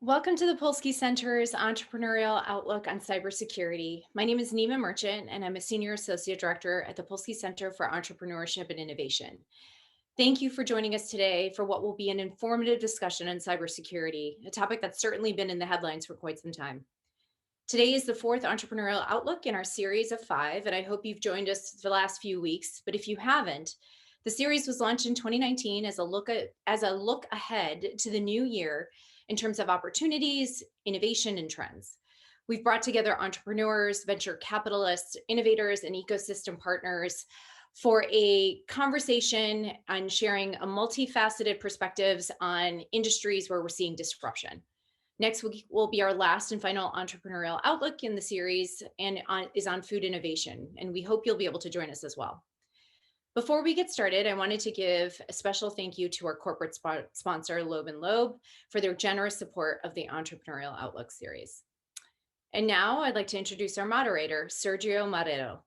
Welcome to the Polsky Center's Entrepreneurial Outlook on Cybersecurity. My name is Nima Merchant, and I'm a Senior Associate Director at the Polsky Center for Entrepreneurship and Innovation. Thank you for joining us today for what will be an informative discussion on cybersecurity, a topic that's certainly been in the headlines for quite some time. Today is the fourth Entrepreneurial Outlook in our series of 5, and I hope you've joined us the last few weeks. But if you haven't, the series was launched in 2019 as a look ahead to the new year in terms of opportunities, innovation, and trends. We've brought together entrepreneurs, venture capitalists, innovators, and ecosystem partners for a conversation on sharing a multifaceted perspectives on industries where we're seeing disruption. Next week will be our last and final entrepreneurial outlook in the series and is on food innovation. And we hope you'll be able to join us as well. Before we get started, I wanted to give a special thank you to our corporate sponsor, Loeb & Loeb, for their generous support of the Entrepreneurial Outlook series. And now I'd like to introduce our moderator, Sergio Marrero,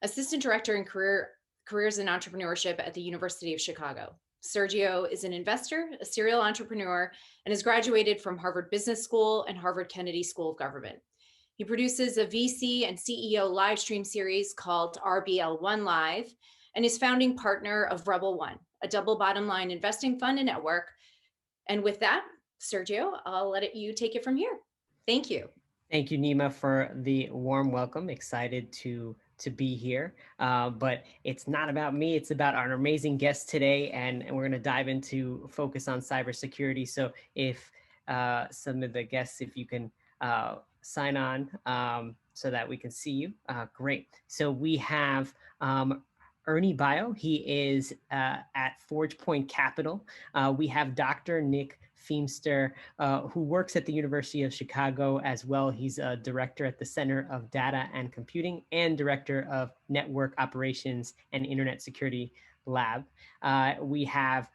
Assistant Director in Careers and Entrepreneurship at the University of Chicago. Sergio is an investor, a serial entrepreneur, and has graduated from Harvard Business School and Harvard Kennedy School of Government. He produces a VC and CEO live stream series called RBL1 Live, and is founding partner of Rebel One, a double bottom line investing fund and network. And with that, Sergio, I'll let you take it from here. Thank you. Thank you, Nima, for the warm welcome. Excited to be here. But it's not about me. It's about our amazing guest today. And we're going to dive into focus on cybersecurity. So if some of the guests, if you can sign on so that we can see you, great. So we have Ernie Bio. He is at ForgePoint Capital. We have Dr. Nick Feamster, who works at the University of Chicago as well. He's a director at the Center of Data and Computing and director of Network Operations and Internet Security Lab. We have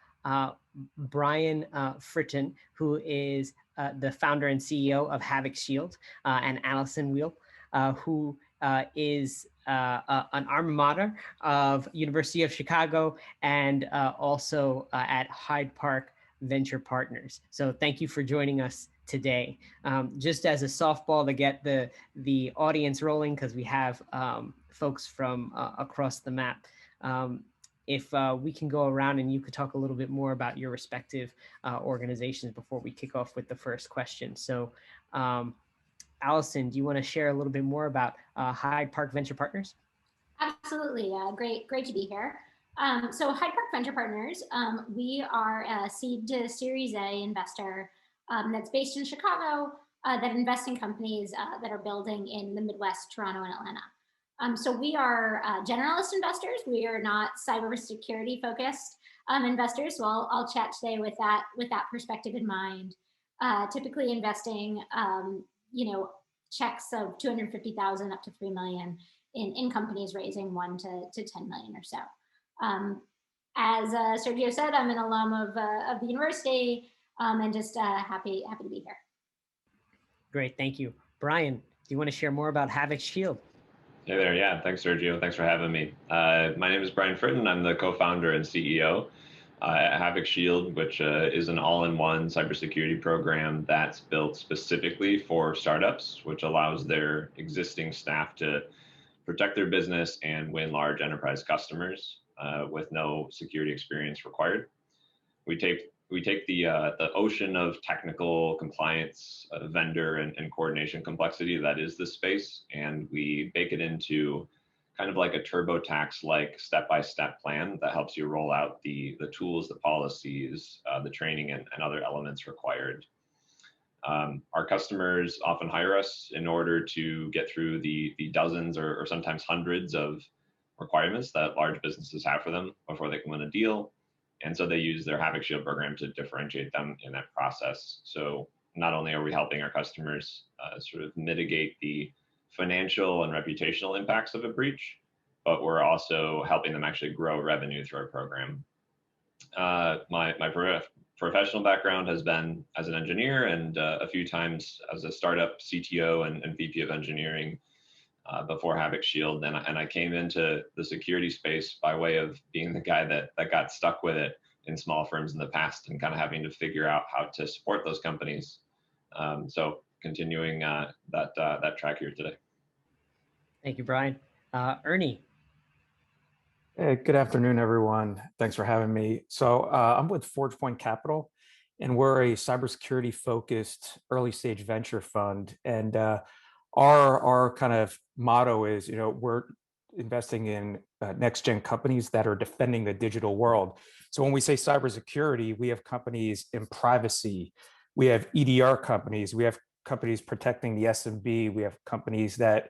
Brian Fritton, who is the founder and CEO of Havoc Shield, and Allison Wheel, who is an alma mater of University of Chicago and also at Hyde Park Venture Partners. So thank you for joining us today. Just as a softball to get the audience rolling, because we have folks from across the map. If we can go around and you could talk a little bit more about your respective organizations before we kick off with the first question. So Allison, do you want to share a little bit more about Hyde Park Venture Partners? Absolutely. Great to be here. So Hyde Park Venture Partners, we are a seed to Series A investor that's based in Chicago that invests in companies that are building in the Midwest, Toronto, and Atlanta. So we are generalist investors. We are not cybersecurity focused investors. So I'll chat today with that perspective in mind. Typically investing, checks of 250,000 up to 3 million in companies raising 1 to 10 million or so. As Sergio said, I'm an alum of the university and just happy to be here. Great, thank you. Brian, do you want to share more about Havoc Shield? Hey there, yeah, thanks Sergio, thanks for having me. My name is Brian Fritton, I'm the co-founder and CEO at Havoc Shield, which is an all-in-one cybersecurity program that's built specifically for startups, which allows their existing staff to protect their business and win large enterprise customers with no security experience required. We take the ocean of technical compliance, vendor and coordination complexity that is this space, and we bake it into kind of like a TurboTax-like step-by-step plan that helps you roll out the tools, the policies, the training, and other elements required. Our customers often hire us in order to get through the dozens or sometimes hundreds of requirements that large businesses have for them before they can win a deal. And so they use their Havoc Shield program to differentiate them in that process. So not only are we helping our customers sort of mitigate the financial and reputational impacts of a breach, but we're also helping them actually grow revenue through our program. My professional background has been as an engineer and a few times as a startup CTO and VP of engineering before Havoc Shield. And I came into the security space by way of being the guy that got stuck with it in small firms in the past and kind of having to figure out how to support those companies So continuing that track here today. Thank you, Brian. Ernie. Hey, good afternoon, everyone. Thanks for having me. So I'm with ForgePoint Capital, and we're a cybersecurity focused early stage venture fund. And our kind of motto is, we're investing in next gen companies that are defending the digital world. So when we say cybersecurity, we have companies in privacy, we have EDR companies, we have companies protecting the SMB, we have companies that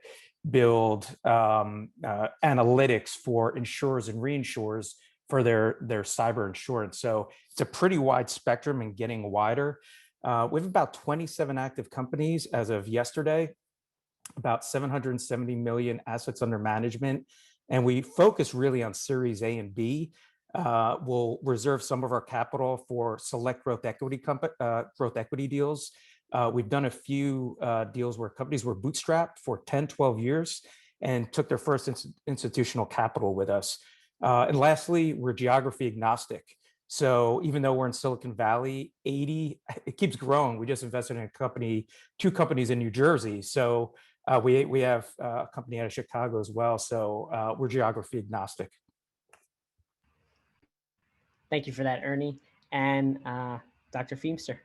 build analytics for insurers and reinsurers for their cyber insurance. So it's a pretty wide spectrum and getting wider. We have about 27 active companies as of yesterday, about 770 million assets under management. And we focus really on Series A and B. We'll reserve some of our capital for select growth equity deals. We've done a few deals where companies were bootstrapped for 10, 12 years and took their first institutional capital with us. And lastly, we're geography agnostic. So even though we're in Silicon Valley, it keeps growing. We just invested in two companies in New Jersey. So we have a company out of Chicago as well. So we're geography agnostic. Thank you for that, Ernie. And Dr. Feamster.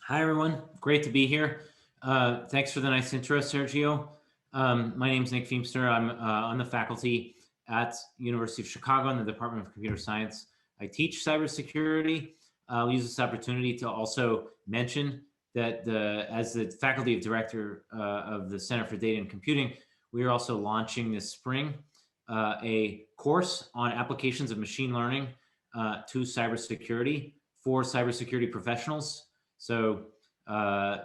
Hi, everyone. Great to be here. Thanks for the nice intro, Sergio. My name is Nick Feamster. I'm on the faculty at University of Chicago in the Department of Computer Science. I teach cybersecurity. I'll use this opportunity to also mention that as the faculty director of the Center for Data and Computing, we are also launching this spring a course on applications of machine learning to cybersecurity for cybersecurity professionals. So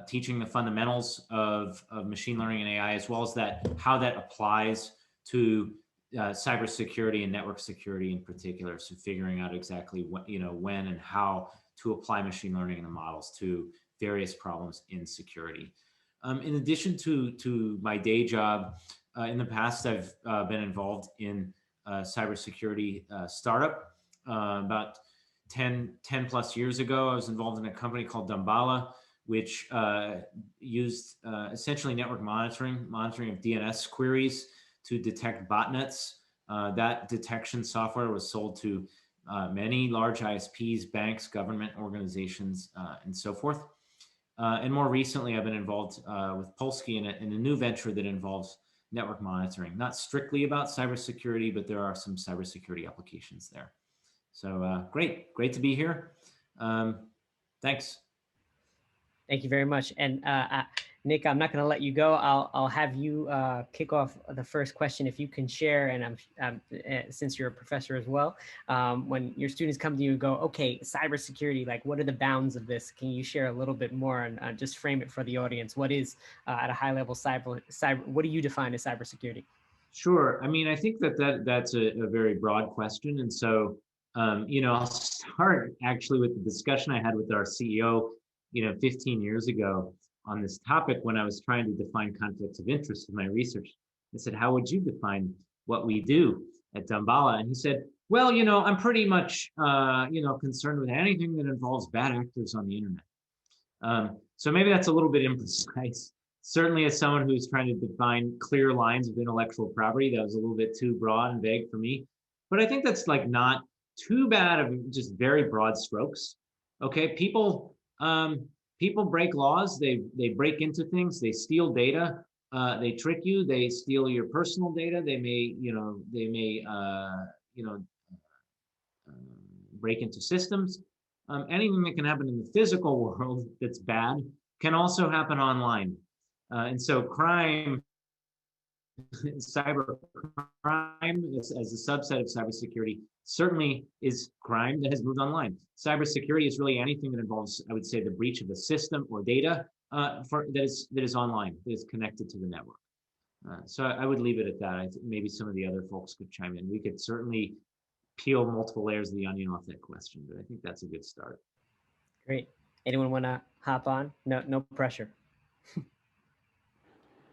teaching the fundamentals of machine learning and AI, as well as how that applies to cybersecurity and network security in particular. So figuring out exactly when and how to apply machine learning and the models to various problems in security. In addition to my day job, in the past I've been involved in cybersecurity startup. About 10 plus years ago, I was involved in a company called Neubauer, which used essentially network monitoring of DNS queries to detect botnets. That detection software was sold to many large ISPs, banks, government organizations, and so forth. And more recently, I've been involved with Polsky in a new venture that involves network monitoring. Not strictly about cybersecurity, but there are some cybersecurity applications there. So great to be here. Thanks. Thank you very much. And Nick, I'm not going to let you go. I'll have you kick off the first question if you can share. And since you're a professor as well, when your students come to you and go, okay, cybersecurity, like what are the bounds of this? Can you share a little bit more and just frame it for the audience? What is at a high level cyber? What do you define as cybersecurity? Sure. I mean, I think that's a very broad question. And so, I'll start actually with the discussion I had with our CEO, 15 years ago on this topic when I was trying to define conflicts of interest in my research. I said, how would you define what we do at Neubauer? And he said, well, I'm pretty much, concerned with anything that involves bad actors on the internet. So maybe that's a little bit imprecise. Certainly as someone who's trying to define clear lines of intellectual property, that was a little bit too broad and vague for me. But I think that's like not too bad of just very broad strokes. Okay, people break laws, they break into things, they steal data, they trick you, they steal your personal data, they may break into systems. Anything that can happen in the physical world that's bad can also happen online. And so crime, cyber crime as a subset of cybersecurity certainly is crime that has moved online. Cybersecurity is really anything that involves, I would say, the breach of a system or data that is online, that is connected to the network. So I would leave it at that. I think maybe some of the other folks could chime in. We could certainly peel multiple layers of the onion off that question, but I think that's a good start. Great. Anyone want to hop on? No pressure.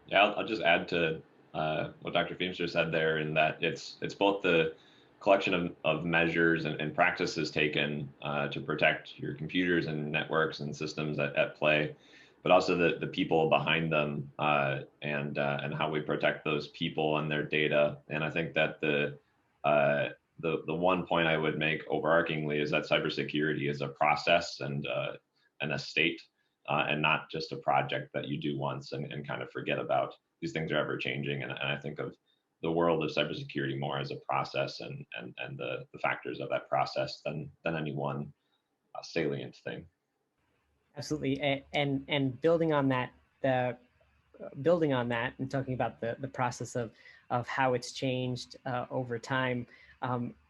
Yeah, I'll just add to what Dr. Feamster said there, in that it's both the collection of measures and practices taken to protect your computers and networks and systems at play, but also the people behind them and how we protect those people and their data. And I think that the one point I would make overarchingly is that cybersecurity is a process and a state, and not just a project that you do once and kind of forget about. These things are ever changing, and I think of the world of cybersecurity more as a process and the factors of that process than any one salient thing. Absolutely, and building on that, building on that, and talking about the process of how it's changed over time.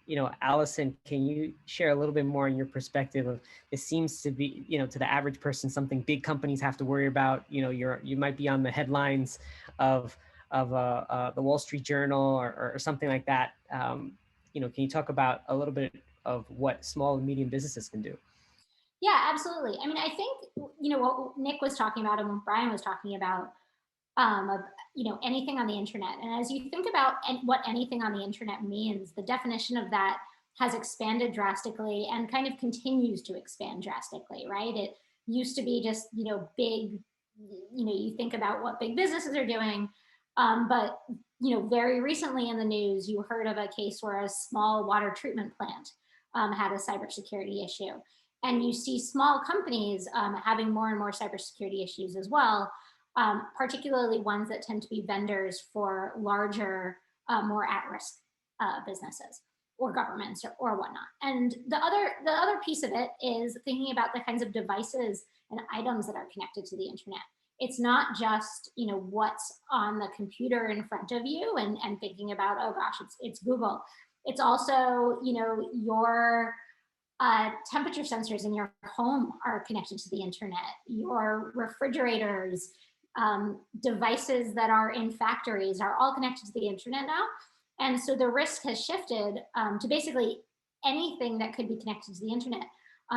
You know, Allison, can you share a little bit more on your perspective of, it seems to be, you know, to the average person, something big companies have to worry about. You know, you might be on the headlines of the Wall Street Journal or something like that. You know, can you talk about a little bit of what small and medium businesses can do? Yeah, absolutely. I mean, I think, you know, what Nick was talking about and what Brian was talking about, of, you know, anything on the internet. And as you think about what anything on the internet means, the definition of that has expanded drastically and kind of continues to expand drastically, right? It used to be just, you know, big, you know, you think about what big businesses are doing. But, you know, very recently in the news, you heard of a case where a small water treatment plant had a cybersecurity issue. And you see small companies having more and more cybersecurity issues as well, particularly ones that tend to be vendors for larger, more at-risk businesses or governments or whatnot. And the other piece of it is thinking about the kinds of devices and items that are connected to the internet. It's not just, you know, what's on the computer in front of you and thinking about, oh gosh, it's Google. It's also, you know, your temperature sensors in your home are connected to the internet. Your refrigerators, devices that are in factories are all connected to the internet now. And so the risk has shifted to basically anything that could be connected to the internet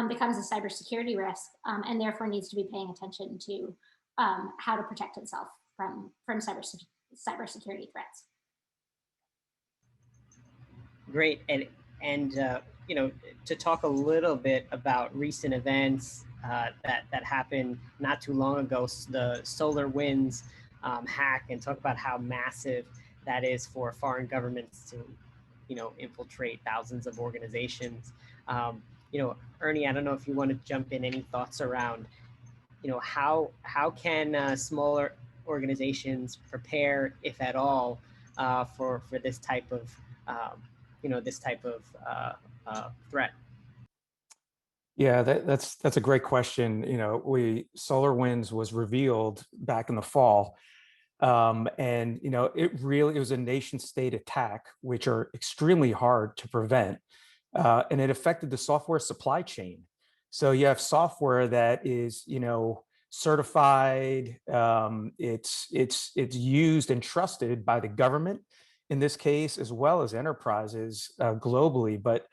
becomes a cybersecurity risk, and therefore needs to be paying attention to how to protect itself from cybersecurity threats. Great, and you know, to talk a little bit about recent events that happened not too long ago, the SolarWinds hack, and talk about how massive that is for foreign governments to, you know, infiltrate thousands of organizations. You know, Ernie, I don't know if you want to jump in. Any thoughts around, you know, how can smaller organizations prepare, if at all, for this type of you know, this type of threat? Yeah, that's a great question. You know, SolarWinds was revealed back in the fall, and you know, it was a nation state attack, which are extremely hard to prevent, and it affected the software supply chain. So you have software that is, you know, certified, it's used and trusted by the government in this case, as well as enterprises globally. But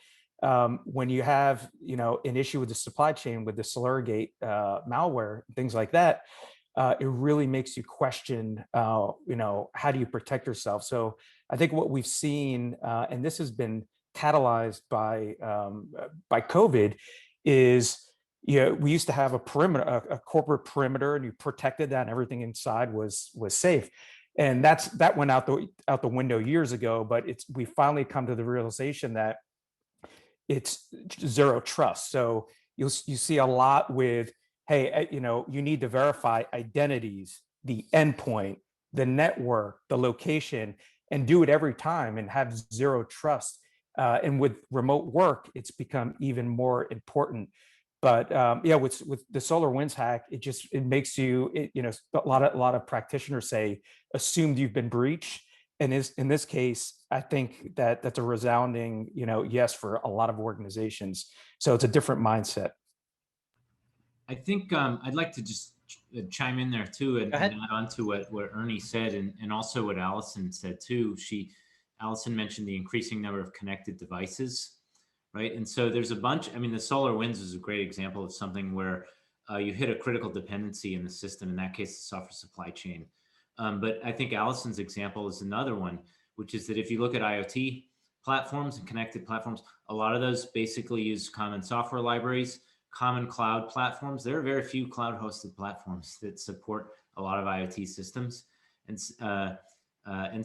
when you have, you know, an issue with the supply chain with the SolarGate malware, things like that, it really makes you question, you know, how do you protect yourself? So I think what we've seen, and this has been catalyzed by COVID, is, you know, we used to have a perimeter, a corporate perimeter, and you protected that, and everything inside was safe. And that went out the window years ago. But we finally come to the realization that it's zero trust. So you see a lot with, hey, you know, you need to verify identities, the endpoint, the network, the location, and do it every time and have zero trust. And with remote work, it's become even more important. But yeah, with the SolarWinds hack, it makes you, you know, a lot of practitioners say assumed you've been breached. And in this case, I think that's a resounding, you know, yes for a lot of organizations. So it's a different mindset. I think I'd like to just chime in there too and add on to what Ernie said, and also what Allison said too. Allison mentioned the increasing number of connected devices, right? And so there's a bunch. I mean, the SolarWinds is a great example of something where you hit a critical dependency in the system. In that case, the software supply chain. But I think Allison's example is another one, which is that if you look at IoT, platforms and connected platforms. A lot of those basically use common software libraries, common cloud platforms. There are very few cloud-hosted platforms that support a lot of IoT systems, and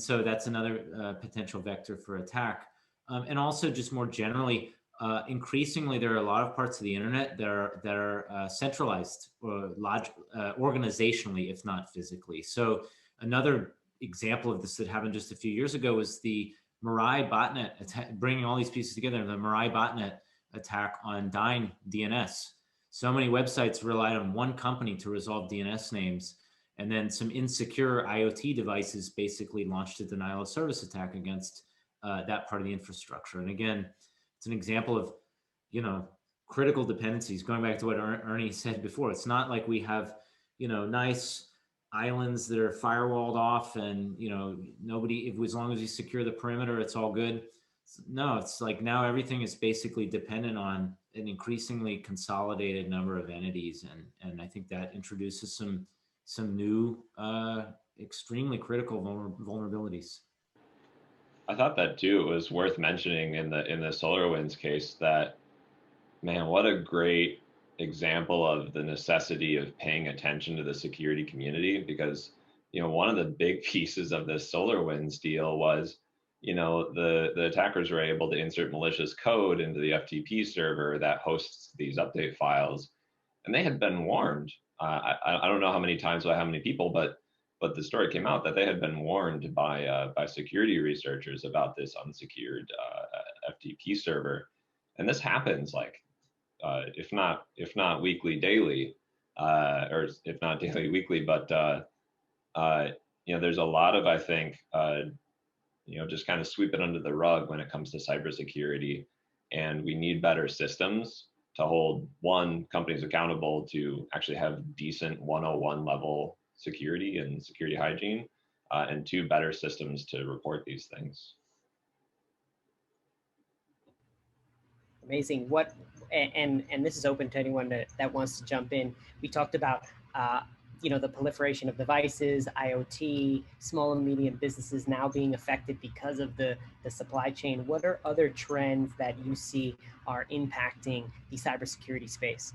so that's another potential vector for attack. And also, just more generally, increasingly there are a lot of parts of the internet that are centralized or organizationally, if not physically. So another example of this that happened just a few years ago was the Mirai botnet attack, bringing all these pieces together. The Mirai botnet attack on Dyn DNS. So many websites relied on one company to resolve DNS names, and then some insecure IoT devices basically launched a denial of service attack against that part of the infrastructure. And again, it's an example of, critical dependencies. Going back to what Ernie said before, it's not like we have, nice islands that are firewalled off and, nobody, as long as you secure the perimeter, it's all good. No, it's like now everything is basically dependent on an increasingly consolidated number of entities. And I think that introduces some new, extremely critical vulnerabilities. I thought that too. It was worth mentioning in the SolarWinds case that, man, what a great example of the necessity of paying attention to the security community, because one of the big pieces of this SolarWinds deal was the attackers were able to insert malicious code into the FTP server that hosts these update files, and they had been warned. I don't know how many times by how many people, but the story came out that they had been warned by security researchers about this unsecured FTP server, and this happens like if not weekly, daily, or if not daily, weekly. But there's a lot of, I think, just kind of sweep it under the rug when it comes to cybersecurity, and we need better systems to hold companies accountable to actually have decent 101 level security and security hygiene, and two, better systems to report these things. Amazing. And this is open to anyone that wants to jump in. We talked about the proliferation of devices, IoT, small and medium businesses now being affected because of the supply chain. What are other trends that you see are impacting the cybersecurity space?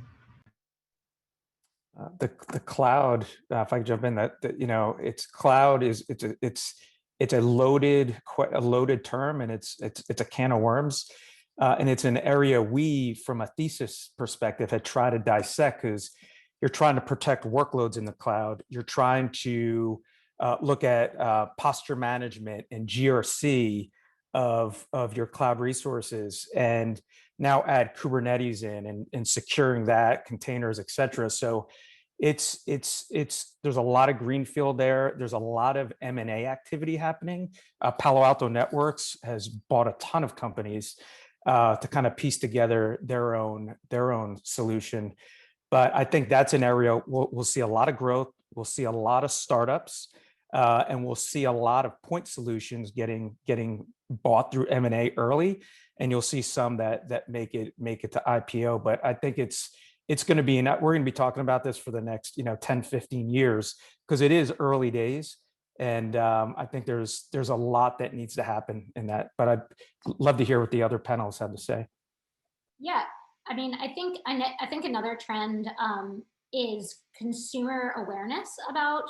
The cloud, if I can jump in, it's cloud it's a loaded term, and it's a can of worms, and it's an area we, from a thesis perspective, had tried to dissect, because you're trying to protect workloads in the cloud. You're trying to look at posture management and GRC of your cloud resources, and now add Kubernetes in and securing that, containers, et cetera. So there's a lot of greenfield there. There's a lot of M&A activity happening. Palo Alto Networks has bought a ton of companies to kind of piece together their own solution. But I think that's an area we'll see a lot of growth. We'll see a lot of startups, and we'll see a lot of point solutions getting bought through M&A early. And you'll see some that make it to IPO. But I think it's going to be, we're going to be talking about this for the next 10, 15 years, because it is early days. And I think there's a lot that needs to happen in that. But I'd love to hear what the other panelists have to say. Yeah. I mean, I think another trend is consumer awareness about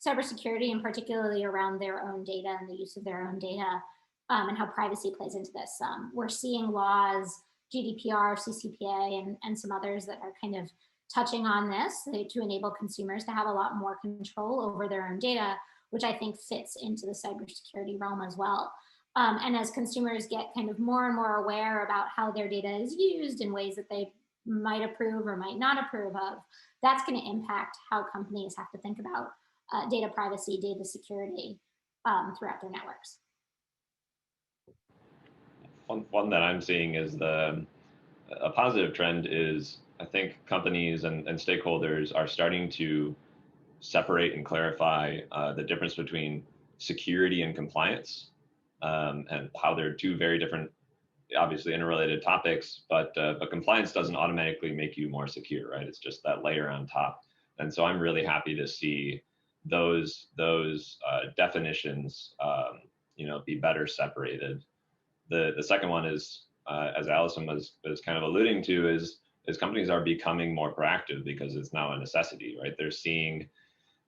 cybersecurity, and particularly around their own data and the use of their own data, and how privacy plays into this. We're seeing laws, GDPR, CCPA, and some others that are kind of touching on this to enable consumers to have a lot more control over their own data, which I think fits into the cybersecurity realm as well. And as consumers get kind of more and more aware about how their data is used in ways that they might approve or might not approve of, that's going to impact how companies have to think about data privacy, data security throughout their networks. One that I'm seeing is a positive trend is, I think companies and stakeholders are starting to separate and clarify the difference between security and compliance, and how they're two very different, obviously interrelated topics, but compliance doesn't automatically make you more secure, right? It's just that layer on top. And so I'm really happy to see those definitions, be better separated. The second one is, as Allison was kind of alluding to, is companies are becoming more proactive because it's now a necessity, right? They're seeing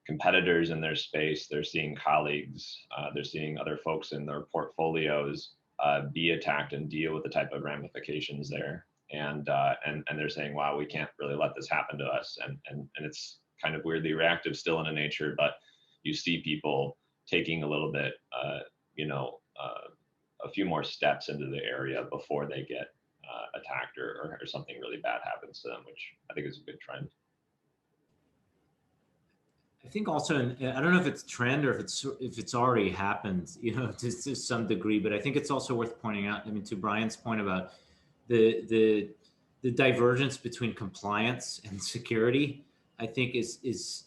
competitors in their space, they're seeing colleagues, they're seeing other folks in their portfolios be attacked and deal with the type of ramifications there. And they're saying, wow, we can't really let this happen to us. And it's kind of weirdly reactive still in a nature, but you see people taking a little bit, a few more steps into the area before they get attacked or something really bad happens to them, which I think is a good trend. I think also, I don't know if it's trend or if it's already happened, to some degree, but I think it's also worth pointing out. I mean, to Brian's point about the divergence between compliance and security, I think is it's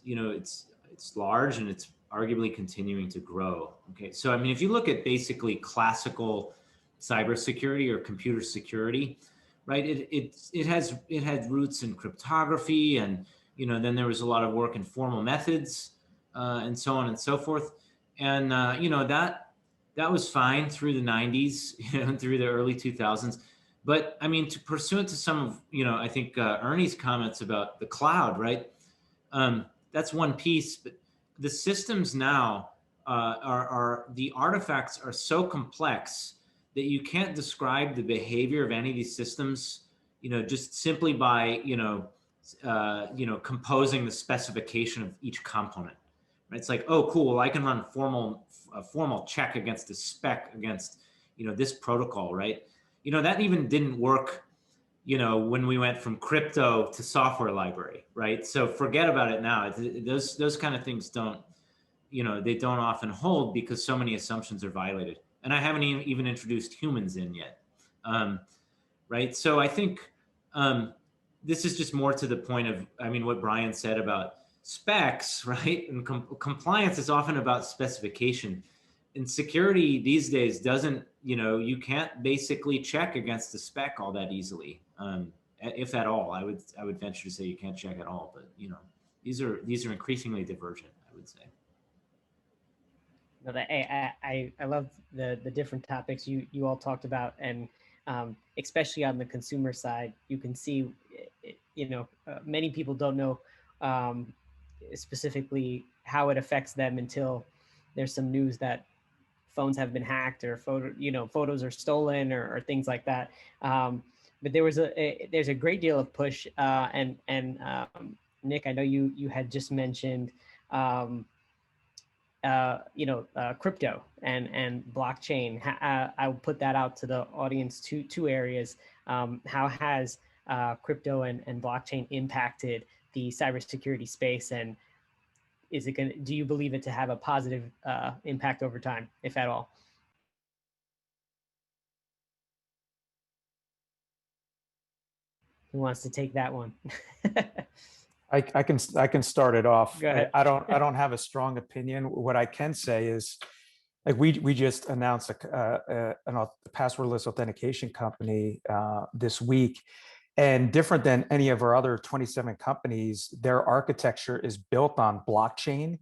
large and it's arguably continuing to grow. Okay, so I mean, if you look at basically classical cybersecurity or computer security, right? It had roots in cryptography, and then there was a lot of work in formal methods, and so on and so forth. And that was fine through the 90s, through the early 2000s. But I mean, to pursuant to some of I think Ernie's comments about the cloud, right? That's one piece, but the systems now are the artifacts are so complex that you can't describe the behavior of any of these systems, just simply by composing the specification of each component. Right? It's like, oh, cool. Well, I can run a formal check against the spec against this protocol, right? That even didn't work when we went from crypto to software library, right? So forget about it now. Those kind of things don't, they don't often hold because so many assumptions are violated. And I haven't even introduced humans in yet, right? So I think this is just more to the point of, what Brian said about specs, right? And compliance is often about specification. And security these days doesn't, you can't basically check against the spec all that easily, if at all. I would venture to say you can't check at all. But these are increasingly divergent, I would say. No, I love the different topics you all talked about, and especially on the consumer side, you can see, many people don't know specifically how it affects them until there's some news that phones have been hacked or photos are stolen or things like that. But there's a great deal of push, and Nick, I know you had just mentioned crypto and blockchain. I will put that out to the audience, two areas. How has crypto and blockchain impacted the cybersecurity space, and do you believe it to have a positive impact over time, if at all? Who wants to take that one? I can start it off. Go ahead. I don't have a strong opinion. What I can say is, like, we just announced a passwordless authentication company this week, and different than any of our other 27 companies, their architecture is built on blockchain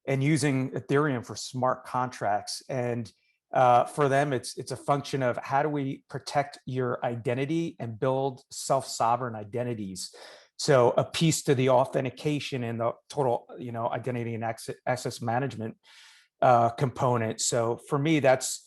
and using Ethereum for smart contracts. And for them, it's a function of how do we protect your identity and build self-sovereign identities. So a piece to the authentication and the total, identity and access management component. So for me, that's,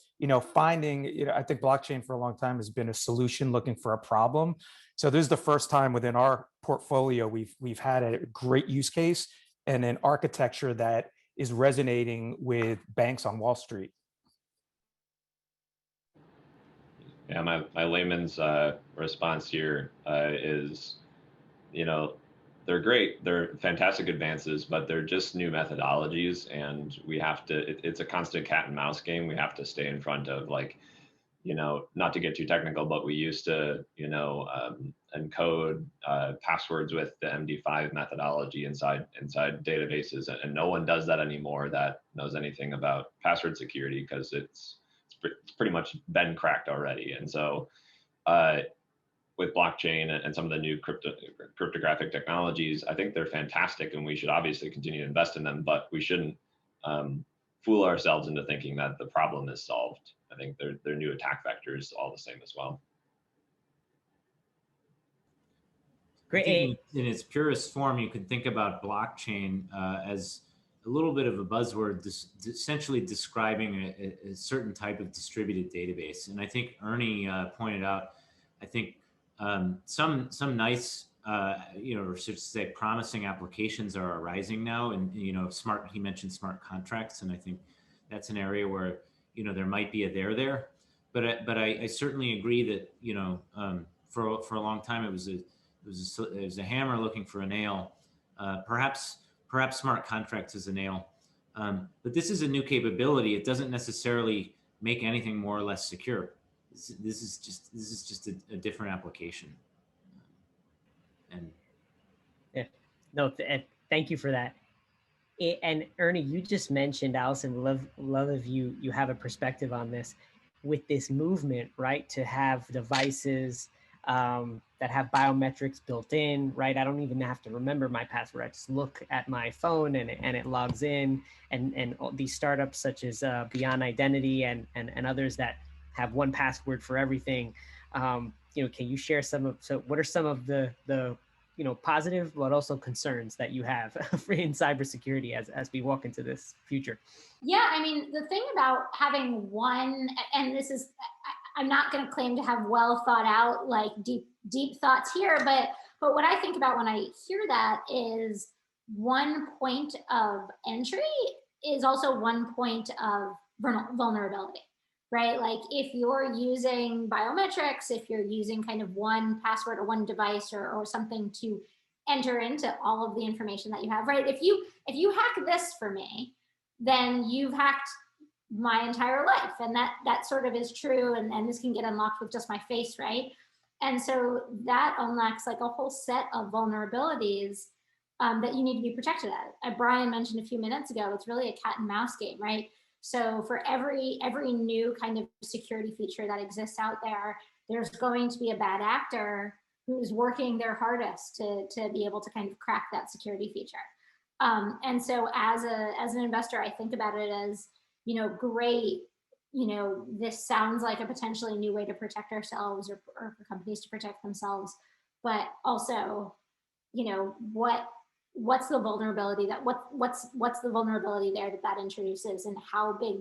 finding, I think blockchain for a long time has been a solution looking for a problem. So this is the first time within our portfolio we've had a great use case and an architecture that is resonating with banks on Wall Street. Yeah, my layman's response here is, they're great. They're fantastic advances, but they're just new methodologies, and we have to, it's a constant cat and mouse game. We have to stay in front of, like, not to get too technical, but we used to, encode passwords with the MD5 methodology inside databases, and no one does that anymore that knows anything about password security, because it's pretty much been cracked already. And so with blockchain and some of the new cryptographic technologies, I think they're fantastic, and we should obviously continue to invest in them, but we shouldn't fool ourselves into thinking that the problem is solved. I think their new attack vectors all the same as well. I think in its purest form, you can think about blockchain as a little bit of a buzzword, essentially describing a certain type of distributed database. And I think Ernie pointed out, I think some nice, or should say promising applications are arising now. And, he mentioned smart contracts. And I think that's an area where, there might be a there. But I certainly agree that, for a long time, it was a hammer looking for a nail. Perhaps smart contracts is a nail. But this is a new capability. It doesn't necessarily make anything more or less secure. This is just a different application. Thank you for that. And Ernie, you just mentioned, Allison, love if you have a perspective on this, with this movement, right, to have devices that have biometrics built in, right? I don't even have to remember my password. I just look at my phone and it logs in. And all these startups such as Beyond Identity and others that have one password for everything. Can you share what are some of the positive but also concerns that you have in cybersecurity as we walk into this future? Yeah, I mean, the thing about having one, and this is, I'm not going to claim to have well thought out, like deep thoughts here, but what I think about when I hear that is one point of entry is also one point of vulnerability, right? Like if you're using biometrics, if you're using kind of one password or one device or something to enter into all of the information that you have, right? If you hack this for me, then you've hacked my entire life. And that sort of is true. And this can get unlocked with just my face, right? And so that unlocks like a whole set of vulnerabilities that you need to be protected at. Brian mentioned a few minutes ago, it's really a cat and mouse game, right? So for every new kind of security feature that exists out there, there's going to be a bad actor who's working their hardest to be able to kind of crack that security feature. And so as an investor, I think about it as, great, this sounds like a potentially new way to protect ourselves or for companies to protect themselves, but also, what's the vulnerability what's the vulnerability there that introduces, and how big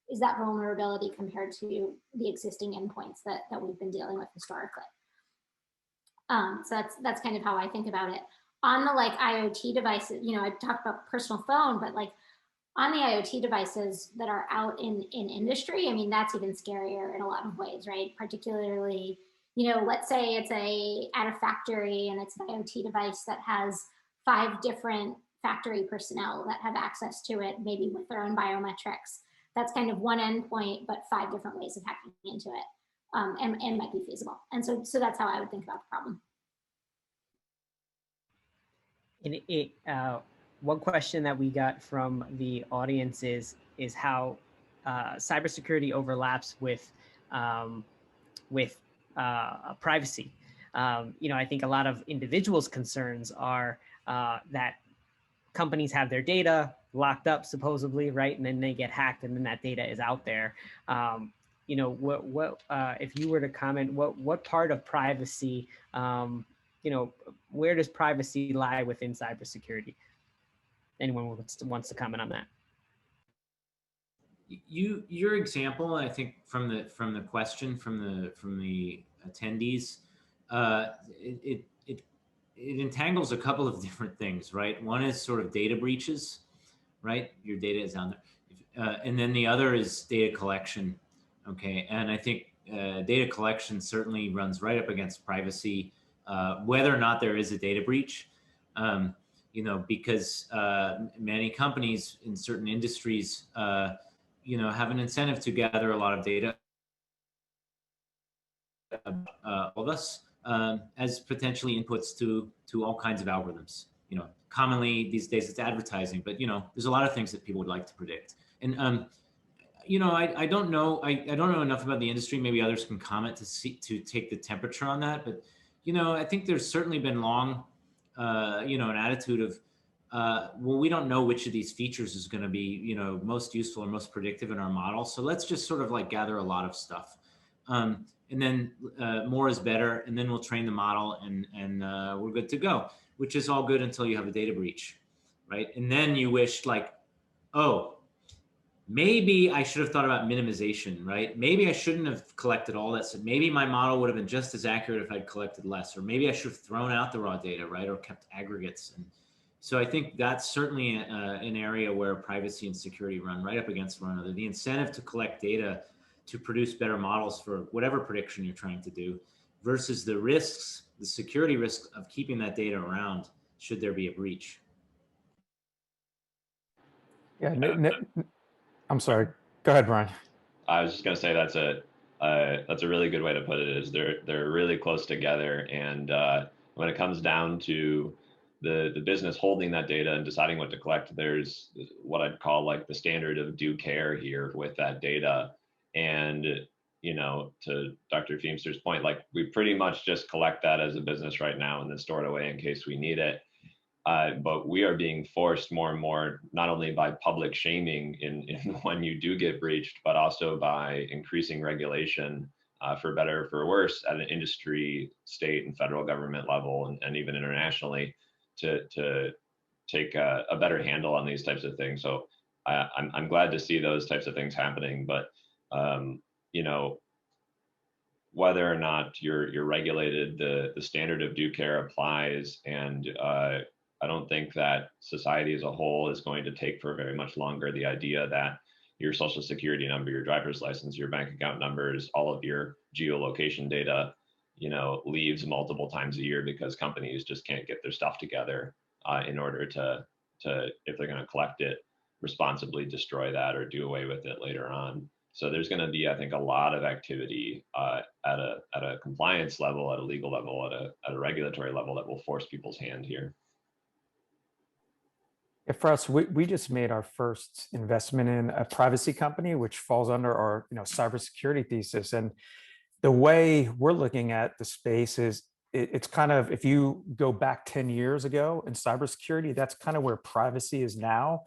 is that vulnerability compared to the existing endpoints that we've been dealing with historically? So that's kind of how I think about it. On the like IoT devices, I talked about personal phone, but like on the IoT devices that are out in industry, I mean, that's even scarier in a lot of ways, right? Particularly, let's say it's at a factory and it's an IoT device that has 5 different factory personnel that have access to it, maybe with their own biometrics. That's kind of one endpoint, but 5 different ways of hacking into it, and might be feasible. And so that's how I would think about the problem. And one question that we got from the audience is how cybersecurity overlaps with privacy. I think a lot of individuals' concerns are that companies have their data locked up supposedly, right, and then they get hacked, and then that data is out there. If you were to comment, what part of privacy, where does privacy lie within cybersecurity? Anyone wants to comment on that? Your example, I think from the question from the attendees, it entangles a couple of different things, right? One is sort of data breaches, right? Your data is on there, and then the other is data collection. Okay, and I think data collection certainly runs right up against privacy, whether or not there is a data breach. Because many companies in certain industries, have an incentive to gather a lot of data of us as potentially inputs to all kinds of algorithms. Commonly these days it's advertising, but there's a lot of things that people would like to predict. And I don't know enough about the industry. Maybe others can comment to take the temperature on that. But I think there's certainly been long, an attitude of well, we don't know which of these features is going to be, most useful or most predictive in our model. So let's just sort of like gather a lot of stuff. And then more is better. And then we'll train the model and we're good to go, which is all good until you have a data breach, right? And then you wish like, oh, maybe I should have thought about minimization, right? Maybe I shouldn't have collected all that. So maybe my model would have been just as accurate if I'd collected less, or maybe I should have thrown out the raw data, right? Or kept aggregates. And so I think that's certainly an area where privacy and security run right up against one another. The incentive to collect data to produce better models for whatever prediction you're trying to do versus the risks, the security risks of keeping that data around should there be a breach. Yeah, I'm sorry. Go ahead, Brian. I was just going to say that's a really good way to put it. Is they're really close together, and when it comes down to the business holding that data and deciding what to collect, there's what I'd call like the standard of due care here with that data. And to Dr. Feamster's point, like we pretty much just collect that as a business right now and then store it away in case we need it. But we are being forced more and more, not only by public shaming in when you do get breached, but also by increasing regulation, for better or for worse, at an industry, state, and federal government level, and even internationally, to take a better handle on these types of things. So I'm glad to see those types of things happening. But whether or not you're regulated, the standard of due care applies, and I don't think that society as a whole is going to take for very much longer the idea that your social security number, your driver's license, your bank account numbers, all of your geolocation data, leaves multiple times a year because companies just can't get their stuff together in order to if they're going to collect it, responsibly destroy that or do away with it later on. So there's going to be, I think, a lot of activity at a compliance level, at a legal level, at a regulatory level that will force people's hand here. Yeah, for us, we just made our first investment in a privacy company, which falls under our cybersecurity thesis. And the way we're looking at the space is it's kind of, if you go back 10 years ago in cybersecurity, that's kind of where privacy is now,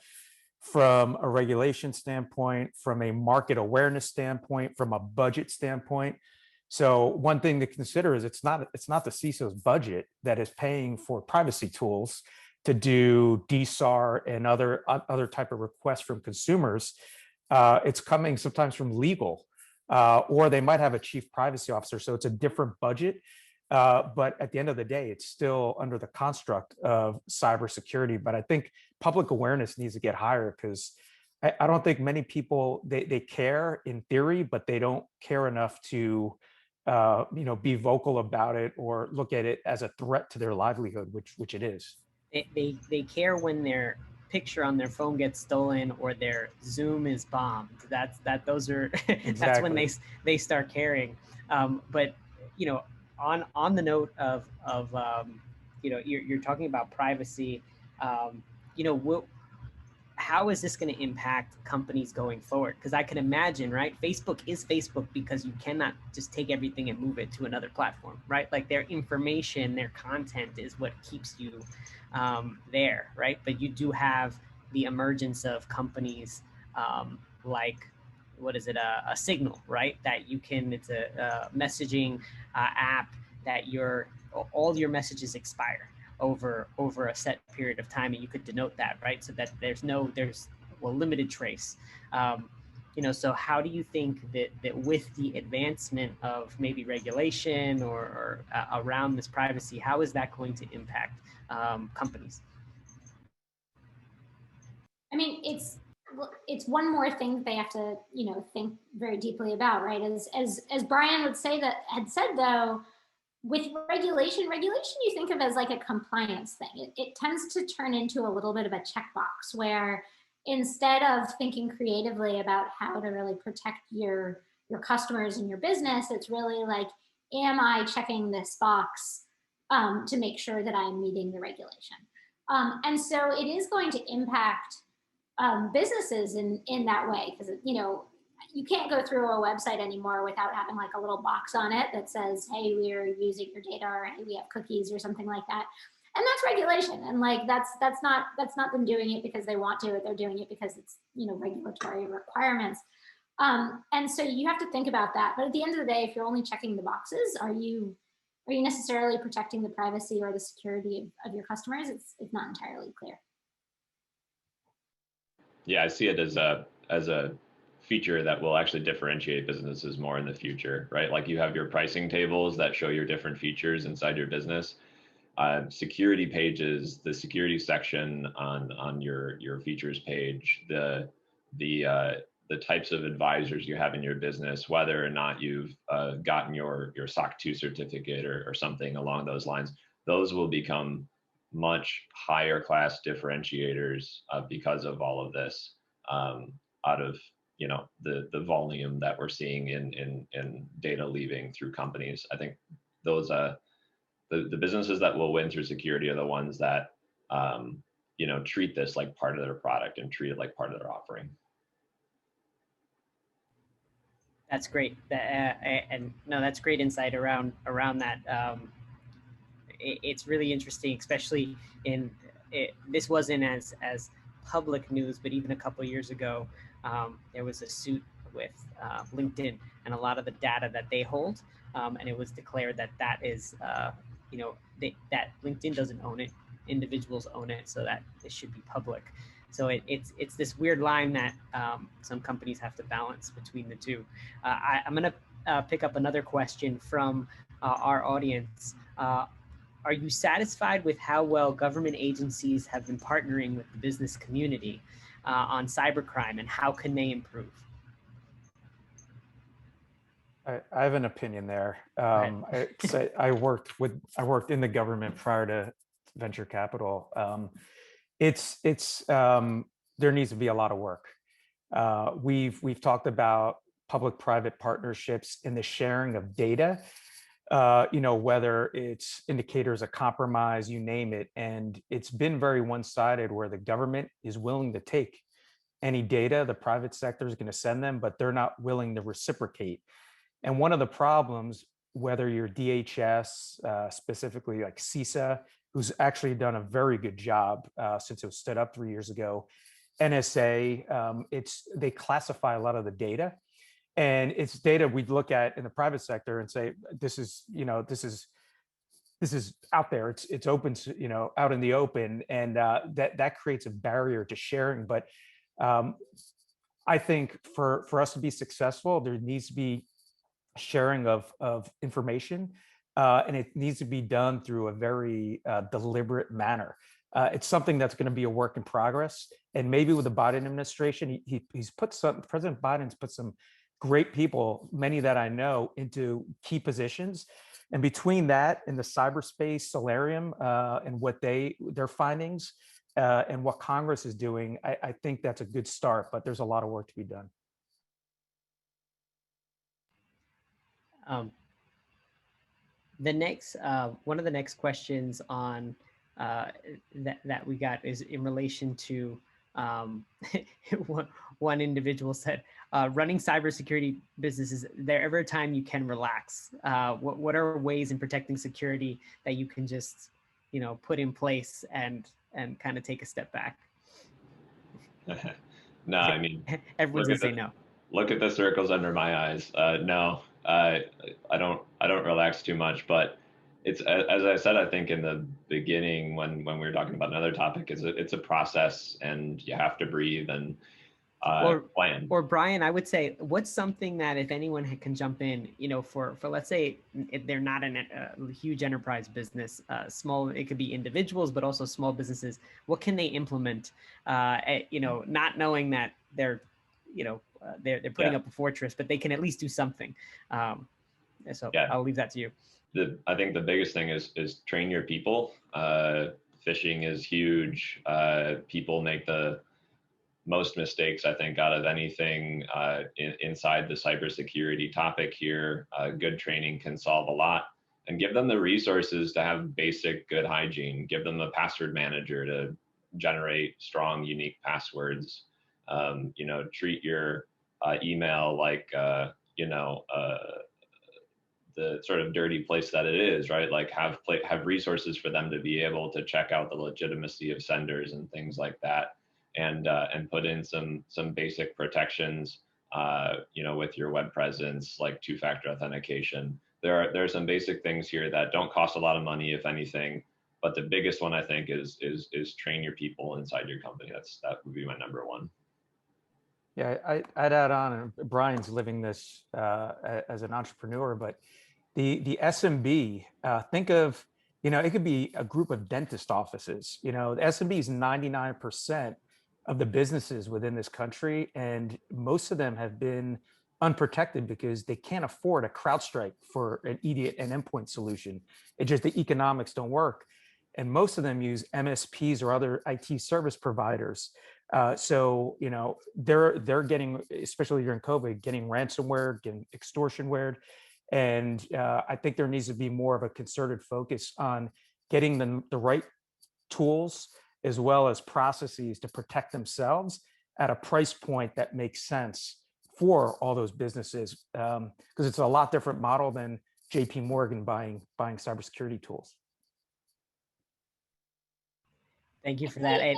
from a regulation standpoint, from a market awareness standpoint, from a budget standpoint. So one thing to consider is it's not the CISO's budget that is paying for privacy tools to do DSAR and other type of requests from consumers. It's coming sometimes from legal, or they might have a chief privacy officer. So it's a different budget. But at the end of the day, it's still under the construct of cybersecurity. But I think public awareness needs to get higher, because I don't think many people, they care in theory, but they don't care enough to be vocal about it or look at it as a threat to their livelihood, which it is. They care when their picture on their phone gets stolen or their Zoom is bombed. Those are Exactly. That's when they start caring. But on the note of you're talking about privacy. How is this going to impact companies going forward? Because I can imagine, right? Facebook is Facebook because you cannot just take everything and move it to another platform, right? Like their information, their content is what keeps you there, right? But you do have the emergence of companies like, what is it, a Signal, right? That you can, it's a messaging app that all your messages expire over a set period of time, and you could denote that, right? So that there's limited trace. So how do you think that with the advancement of maybe regulation or around this privacy, how is that going to impact companies? I mean, it's one more thing that they have to, think very deeply about, right? As Brian had said though, with regulation you think of as like a compliance thing. It tends to turn into a little bit of a checkbox, where instead of thinking creatively about how to really protect your customers and your business, it's really like, am I checking this box to make sure that I'm meeting the regulation? And so it is going to impact businesses in that way, because you can't go through a website anymore without having like a little box on it that says, hey, we are using your data, or hey, we have cookies or something like that. And that's regulation. And like, that's not them doing it because they want to, they're doing it because it's, you know, regulatory requirements. And so you have to think about that. But at the end of the day, if you're only checking the boxes, are you necessarily protecting the privacy or the security of your customers? It's not entirely clear. Yeah, I see it as a feature that will actually differentiate businesses more in the future, right? Like you have your pricing tables that show your different features inside your business. Security pages, the security section on your features page, the types of advisors you have in your business, whether or not you've gotten your SOC 2 certificate or something along those lines, those will become much higher class differentiators because of all of this, out of, you know, the volume that we're seeing in data leaving through companies. I think those the businesses that will win through security are the ones that you know, treat this like part of their product and treat it like part of their offering. That's great. And no, that's great insight around that. It's really interesting, especially this wasn't as public news, but even a couple of years ago, there was a suit with LinkedIn and a lot of the data that they hold, and it was declared that that is, you know, that LinkedIn doesn't own it, individuals own it, so that it should be public. So it's this weird line that some companies have to balance between the two. I'm going to pick up another question from our audience. Are you satisfied with how well government agencies have been partnering with the business community on cybercrime, and how can they improve? I have an opinion there. I worked in the government prior to venture capital. There needs to be a lot of work. We've talked about public-private partnerships and the sharing of data. You know, whether it's indicators of compromise, you name it, and it's been very one-sided, where the government is willing to take any data, the private sector is going to send them, but they're not willing to reciprocate. And one of the problems, whether you're DHS, specifically like CISA, who's actually done a very good job since it was stood up 3 years ago, NSA, they classify a lot of the data, and it's data we'd look at in the private sector and say, this is out there, it's open, you know, out in the open, and that creates a barrier to sharing. But I think for us to be successful, there needs to be sharing of information, and it needs to be done through a very deliberate manner. It's something that's going to be a work in progress, and maybe with the Biden administration, President Biden's put some great people, many that I know, into key positions. And between that and the cyberspace solarium and what their findings and what Congress is doing, I think that's a good start, but there's a lot of work to be done. The next, one of the next questions on that we got is in relation to one individual said, running cybersecurity businesses, there ever a time you can relax? What are ways in protecting security that you can just, you know, put in place and kind of take a step back? No, I mean, everyone's gonna say no. Look at the circles under my eyes. No, I don't relax too much, but it's, as I said, I think in the beginning when we were talking about another topic, it's a process, and you have to breathe and plan. Or Brian, I would say, what's something that if anyone can jump in, you know, for let's say if they're not a huge enterprise business, small, it could be individuals, but also small businesses, what can they implement, you know, not knowing that they're, you know, they're putting up a fortress, but they can at least do something. So I'll leave that to you. I think the biggest thing is train your people. Phishing is huge. People make the most mistakes, I think, out of anything inside the cybersecurity topic here. Good training can solve a lot, and give them the resources to have basic good hygiene. Give them a password manager to generate strong, unique passwords. You know, treat your email like, you know, the sort of dirty place that it is, right? Like have resources for them to be able to check out the legitimacy of senders and things like that, and put in some basic protections, with your web presence, like two-factor authentication. There are some basic things here that don't cost a lot of money, if anything. But the biggest one, I think, is train your people inside your company. That would be my number one. Yeah, I'd add on, and Brian's living this as an entrepreneur, but the SMB, think of, it could be a group of dentist offices. The SMB is 99% of the businesses within this country, and most of them have been unprotected because they can't afford a CrowdStrike for an immediate and endpoint solution. It just, the economics don't work. And most of them use MSPs or other IT service providers. So, they're getting, especially during COVID, getting ransomware, getting extortionware. And I think there needs to be more of a concerted focus on getting the right tools as well as processes to protect themselves at a price point that makes sense for all those businesses. Because it's a lot different model than JP Morgan buying cybersecurity tools. Thank you for that.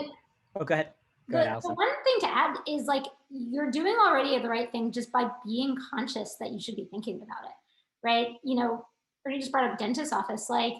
Oh, go ahead. Go ahead, Allison. The one thing to add is, like, you're doing already the right thing just by being conscious that you should be thinking about it, right? Ernie just brought up dentist office. Like,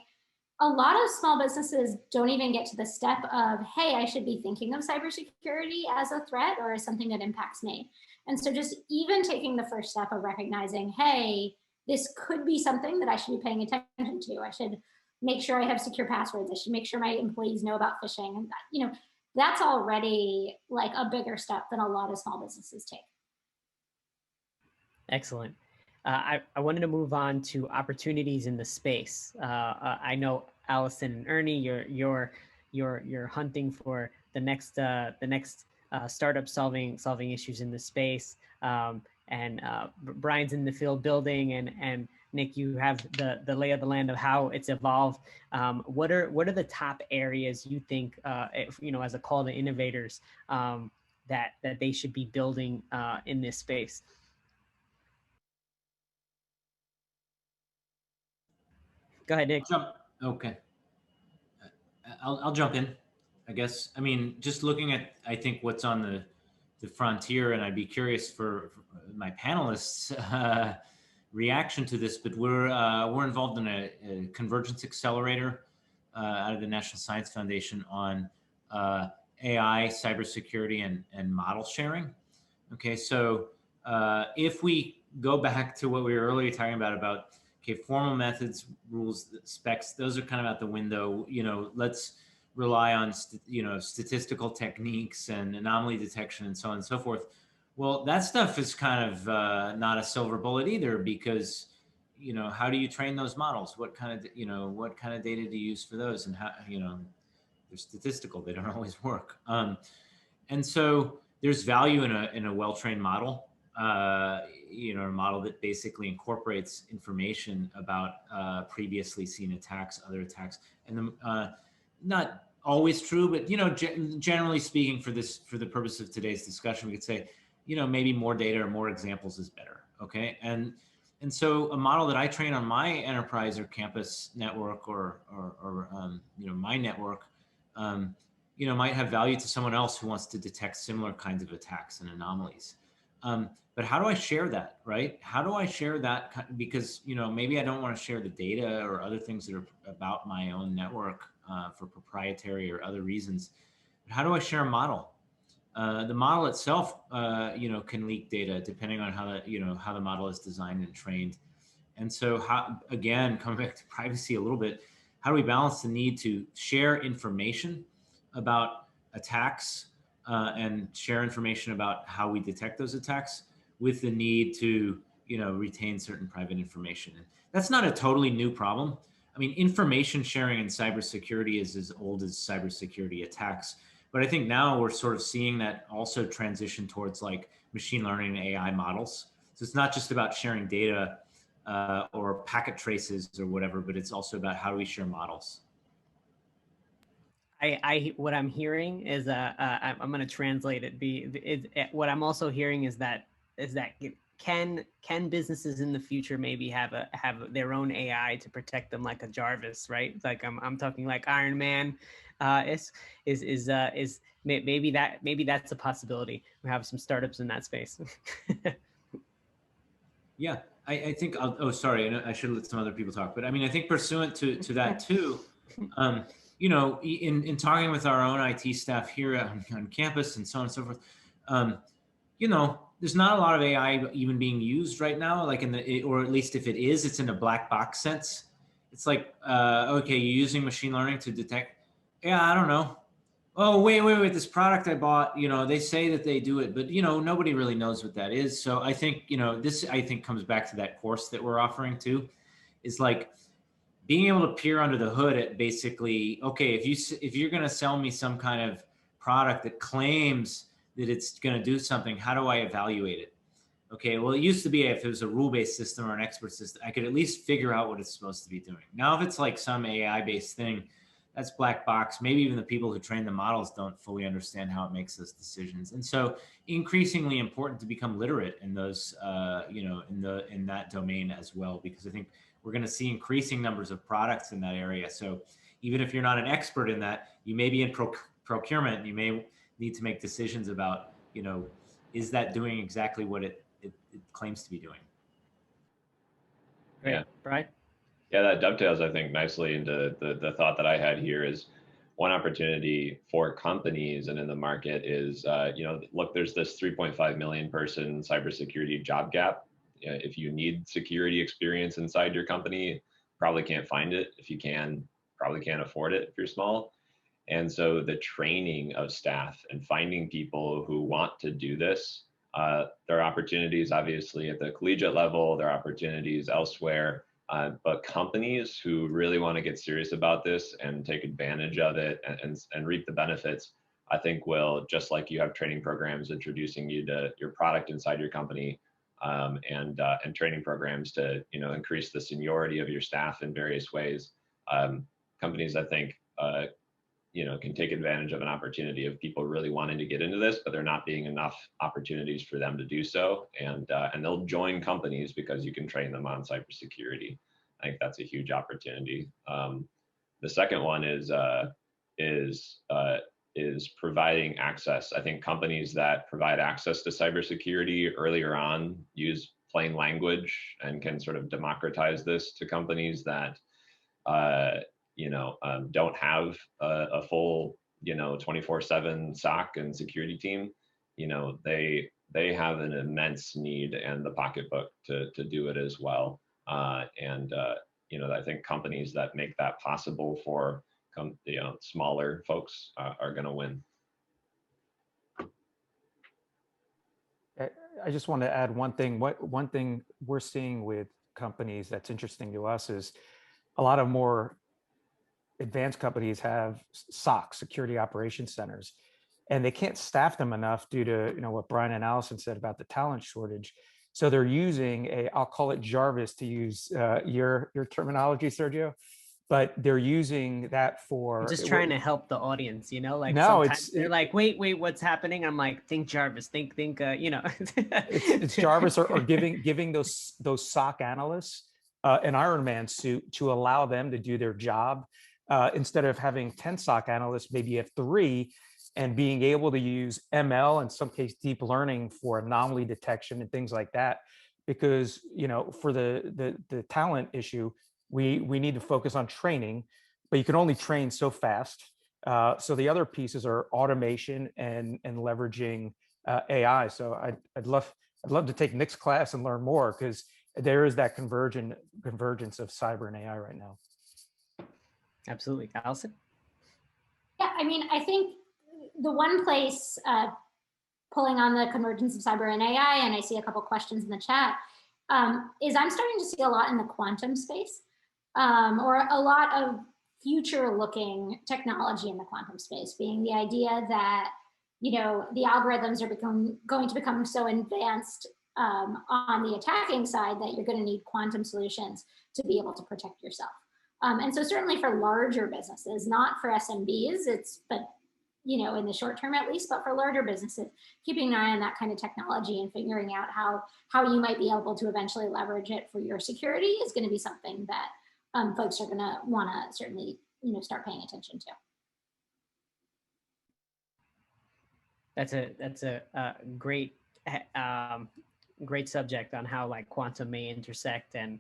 a lot of small businesses don't even get to the step of, hey, I should be thinking of cybersecurity as a threat or as something that impacts me. And so just even taking the first step of recognizing, hey, this could be something that I should be paying attention to. I should make sure I have secure passwords. I should make sure my employees know about phishing. And that's already like a bigger step than a lot of small businesses take. Excellent. I wanted to move on to opportunities in the space. I know Allison and Ernie, you're hunting for the next startup solving issues in the space. And Brian's in the field building, and Nick, you have the lay of the land of how it's evolved. What are the top areas you think, as a call to innovators, that they should be building in this space? Go ahead, Nick. Okay. I'll jump in, I guess. I mean, just looking at, I think, what's on the frontier, and I'd be curious for my panelists' reaction to this, but we're involved in a convergence accelerator out of the National Science Foundation on AI, cybersecurity, and model sharing. Okay, so if we go back to what we were earlier talking about formal methods, rules, specs, those are kind of out the window. Let's rely on statistical techniques and anomaly detection and so on and so forth. Well, that stuff is kind of not a silver bullet either, because how do you train those models? What kind of data do you use for those? And how they're statistical, they don't always work. And so there's value in a well-trained model. A model that basically incorporates information about previously seen attacks, other attacks, and not always true, but generally speaking, for the purpose of today's discussion, we could say, maybe more data or more examples is better. Okay, and so a model that I train on my enterprise or campus network or my network, might have value to someone else who wants to detect similar kinds of attacks and anomalies. But how do I share that, right? How do I share that? Because, maybe I don't want to share the data or other things that are about my own network for proprietary or other reasons. But how do I share a model? The model itself, can leak data depending on how the model is designed and trained. And so again, coming back to privacy a little bit, how do we balance the need to share information about attacks and share information about how we detect those attacks with the need to, retain certain private information? And that's not a totally new problem. I mean, information sharing in cybersecurity is as old as cybersecurity attacks. But I think now we're sort of seeing that also transition towards like machine learning and AI models. So it's not just about sharing data or packet traces or whatever, but it's also about how do we share models. What I'm hearing is I'm going to translate it. What I'm also hearing is that can businesses in the future maybe have their own AI to protect them, like a Jarvis, right? Like I'm talking like Iron Man. Maybe that's a possibility. We have some startups in that space. Yeah, I think oh, sorry, I should let some other people talk, but I mean, I think pursuant to that too, you know, in talking with our own IT staff here on campus and so on and so forth, you know, there's not a lot of AI even being used right now, like or at least if it is, it's in a black box sense. It's like, okay, you're using machine learning to detect, yeah, I don't know. Oh, wait, this product I bought, you know, they say that they do it, but, you know, nobody really knows what that is. So I think, you know, this, I think, comes back to that course that we're offering too, is like being able to peer under the hood at basically, okay, if you're going to sell me some kind of product that claims that it's going to do something, how do I evaluate it? Okay, well, it used to be if it was a rule-based system or an expert system, I could at least figure out what it's supposed to be doing. Now, if it's like some AI-based thing, that's black box. Maybe even the people who train the models don't fully understand how it makes those decisions. And so increasingly important to become literate in those, you know, in that domain as well, because I think we're going to see increasing numbers of products in that area. So even if you're not an expert in that, you may be in procurement, you may need to make decisions about, you know, is that doing exactly what it claims to be doing? Great. Yeah. Brian? Yeah, that dovetails, I think, nicely into the thought that I had here is one opportunity for companies and in the market is, you know, look, there's this 3.5 million person cybersecurity job gap. If you need security experience inside your company, probably can't find it. If you can, probably can't afford it if you're small. And so the training of staff and finding people who want to do this, there are opportunities obviously at the collegiate level, there are opportunities elsewhere. But companies who really want to get serious about this and take advantage of it and reap the benefits, I think will, just like you have training programs introducing you to your product inside your company, and training programs to, you know, increase the seniority of your staff in various ways. Companies, I think, you know, can take advantage of an opportunity of people really wanting to get into this, but there not being enough opportunities for them to do so. And they'll join companies because you can train them on cybersecurity. I think that's a huge opportunity. The second one is providing access. I think companies that provide access to cybersecurity earlier on use plain language and can sort of democratize this to companies that you know, don't have a full, you know, 24/7 SOC and security team. You know, they have an immense need and the pocketbook to do it as well. You know, I think companies that make that possible for you know, smaller folks are going to win. I just want to add one thing. One thing we're seeing with companies that's interesting to us is a lot of more advanced companies have SOC, security operations centers, and they can't staff them enough due to, you know, what Brian and Allison said about the talent shortage. So they're using I'll call it Jarvis to use your terminology, Sergio, but they're using that for. I'm just trying to help the audience, you know, like no, sometimes they're like, wait, what's happening? I'm like, think Jarvis, think, you know. it's Jarvis or giving those SOC analysts an Iron Man suit to allow them to do their job. Instead of having 10 SOC analysts, maybe you have 3, and being able to use ML, in some case deep learning, for anomaly detection and things like that. Because, you know, for the talent issue, we need to focus on training, but you can only train so fast. So the other pieces are automation and leveraging AI. So I'd love to take Nick's class and learn more, because there is that convergence of cyber and AI right now. Absolutely. Allison? Yeah, I mean, I think the one place, pulling on the convergence of cyber and AI, and I see a couple questions in the chat, is I'm starting to see a lot in the quantum space, or a lot of future-looking technology in the quantum space, being the idea that, you know, the algorithms are going to become so advanced on the attacking side that you're going to need quantum solutions to be able to protect yourself. And so certainly for larger businesses, not for SMBs, but in the short term at least, but for larger businesses, keeping an eye on that kind of technology and figuring out how you might be able to eventually leverage it for your security is going to be something that folks are going to want to certainly, start paying attention to. That's a great great subject on how like quantum may intersect and